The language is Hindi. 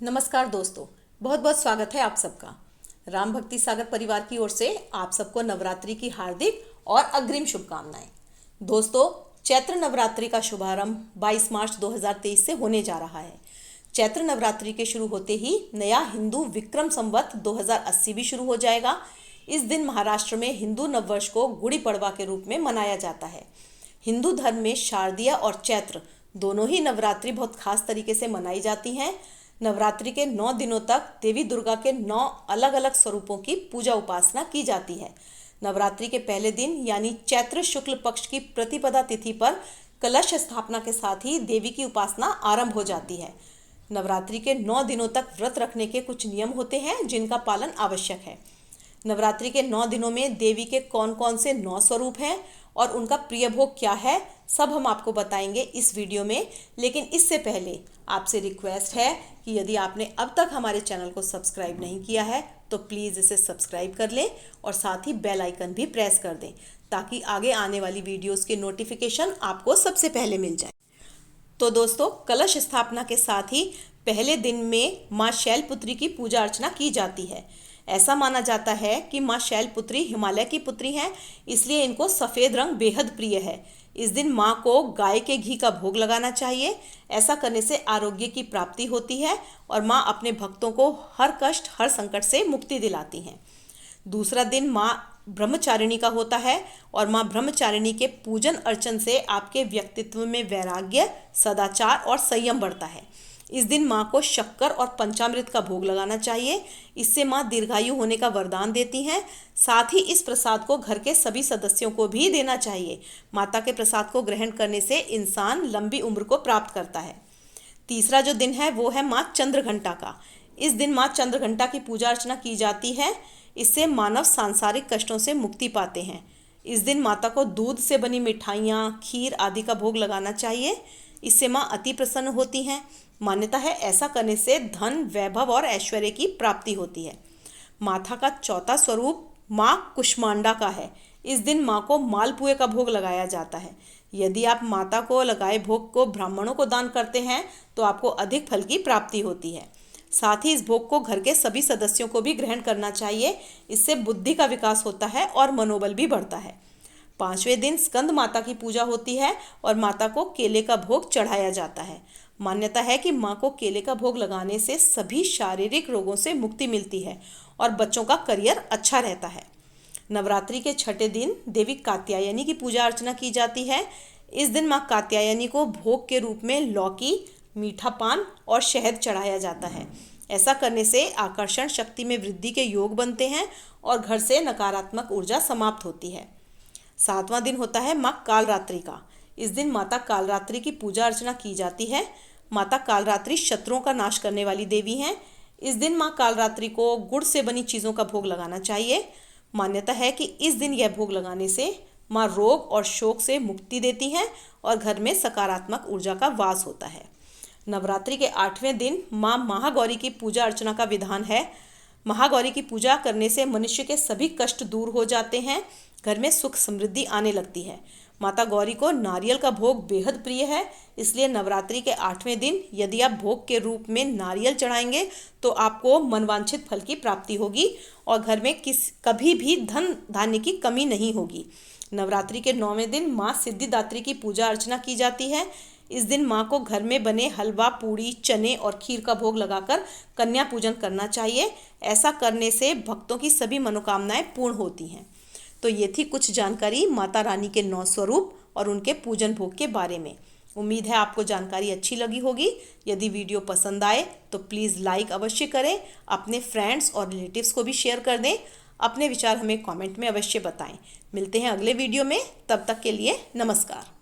नमस्कार दोस्तों, बहुत बहुत स्वागत है आप सबका। राम भक्ति सागर परिवार की ओर से आप सबको नवरात्रि की हार्दिक और अग्रिम शुभकामनाएं। दोस्तों, चैत्र नवरात्रि का शुभारंभ 22 मार्च 2023 से होने जा रहा है। चैत्र नवरात्रि के शुरू होते ही नया हिंदू विक्रम संवत 2080 भी शुरू हो जाएगा। इस दिन महाराष्ट्र में हिंदू नववर्ष को गुड़ी पड़वा के रूप में मनाया जाता है। हिंदू धर्म में शारदीय और चैत्र दोनों ही नवरात्रि बहुत खास तरीके से मनाई जाती हैं। नवरात्रि के 9 दिनों तक देवी दुर्गा के 9 अलग अलग स्वरूपों की पूजा उपासना की जाती है। नवरात्रि के पहले दिन यानी चैत्र शुक्ल पक्ष की प्रतिपदा तिथि पर कलश स्थापना के साथ ही देवी की उपासना आरंभ हो जाती है। नवरात्रि के 9 दिनों तक व्रत रखने के कुछ नियम होते हैं जिनका पालन आवश्यक है। नवरात्रि के 9 दिनों में देवी के कौन कौन से 9 स्वरूप हैं और उनका प्रिय भोग क्या है, सब हम आपको बताएंगे इस वीडियो में। लेकिन इससे पहले आपसे रिक्वेस्ट है कि यदि आपने अब तक हमारे चैनल को सब्सक्राइब नहीं किया है तो प्लीज़ इसे सब्सक्राइब कर लें और साथ ही बेल आइकन भी प्रेस कर दें ताकि आगे आने वाली वीडियोस के नोटिफिकेशन आपको सबसे पहले मिल जाए। तो दोस्तों, कलश स्थापना के साथ ही पहले दिन में माँ शैलपुत्री की पूजा अर्चना की जाती है। ऐसा माना जाता है कि माँ शैलपुत्री हिमालय की पुत्री हैं, इसलिए इनको सफ़ेद रंग बेहद प्रिय है। इस दिन माँ को गाय के घी का भोग लगाना चाहिए। ऐसा करने से आरोग्य की प्राप्ति होती है और माँ अपने भक्तों को हर कष्ट हर संकट से मुक्ति दिलाती हैं। दूसरा दिन माँ ब्रह्मचारिणी का होता है और माँ ब्रह्मचारिणी के पूजन अर्चन से आपके व्यक्तित्व में वैराग्य, सदाचार और संयम बढ़ता है। इस दिन माँ को शक्कर और पंचामृत का भोग लगाना चाहिए। इससे माँ दीर्घायु होने का वरदान देती हैं। साथ ही इस प्रसाद को घर के सभी सदस्यों को भी देना चाहिए। माता के प्रसाद को ग्रहण करने से इंसान लंबी उम्र को प्राप्त करता है। तीसरा जो दिन है वो है माँ चंद्रघंटा का। इस दिन माँ चंद्रघंटा की पूजा अर्चना की जाती है। इससे मानव सांसारिक कष्टों से मुक्ति पाते हैं। इस दिन माता को दूध से बनी मिठाइयाँ, खीर आदि का भोग लगाना चाहिए। इससे माँ अति प्रसन्न होती हैं। मान्यता है ऐसा करने से धन, वैभव और ऐश्वर्य की प्राप्ति होती है। माता का चौथा स्वरूप माँ कुष्मांडा का है। इस दिन माँ को मालपुए का भोग लगाया जाता है। यदि आप माता को लगाए भोग को ब्राह्मणों को दान करते हैं तो आपको अधिक फल की प्राप्ति होती है। साथ ही इस भोग को घर के सभी सदस्यों को भी ग्रहण करना चाहिए। इससे बुद्धि का विकास होता है और मनोबल भी बढ़ता है। 5वें दिन स्कंद माता की पूजा होती है और माता को केले का भोग चढ़ाया जाता है। मान्यता है कि माँ को केले का भोग लगाने से सभी शारीरिक रोगों से मुक्ति मिलती है और बच्चों का करियर अच्छा रहता है। नवरात्रि के 6ठे दिन देवी कात्यायनी की पूजा अर्चना की जाती है। इस दिन माँ कात्यायनी को भोग के रूप में लौकी, मीठा पान और शहद चढ़ाया जाता है। ऐसा करने से आकर्षण शक्ति में वृद्धि के योग बनते हैं और घर से नकारात्मक ऊर्जा समाप्त होती है। 7वां दिन होता है माँ कालरात्रि का। इस दिन माता कालरात्रि की पूजा अर्चना की जाती है। माता कालरात्रि शत्रुओं का नाश करने वाली देवी हैं। इस दिन माँ कालरात्रि को गुड़ से बनी चीज़ों का भोग लगाना चाहिए। मान्यता है कि इस दिन यह भोग लगाने से माँ रोग और शोक से मुक्ति देती हैं और घर में सकारात्मक ऊर्जा का वास होता है। नवरात्रि के 8वें दिन माँ महागौरी की पूजा अर्चना का विधान है। महागौरी की पूजा करने से मनुष्य के सभी कष्ट दूर हो जाते हैं। घर में सुख समृद्धि आने लगती है। माता गौरी को नारियल का भोग बेहद प्रिय है, इसलिए नवरात्रि के 8वें दिन यदि आप भोग के रूप में नारियल चढ़ाएंगे तो आपको मनवांछित फल की प्राप्ति होगी और घर में कभी भी धन धान्य की कमी नहीं होगी। नवरात्रि के 9वें दिन माँ सिद्धिदात्री की पूजा अर्चना की जाती है। इस दिन माँ को घर में बने हलवा, पूड़ी, चने और खीर का भोग लगाकर कन्या पूजन करना चाहिए। ऐसा करने से भक्तों की सभी मनोकामनाएं पूर्ण होती हैं। तो ये थी कुछ जानकारी माता रानी के 9 स्वरूप और उनके पूजन भोग के बारे में। उम्मीद है आपको जानकारी अच्छी लगी होगी। यदि वीडियो पसंद आए तो प्लीज़ लाइक अवश्य करें, अपने फ्रेंड्स और रिलेटिव्स को भी शेयर कर दें। अपने विचार हमें कमेंट में अवश्य बताएं। मिलते हैं अगले वीडियो में, तब तक के लिए नमस्कार।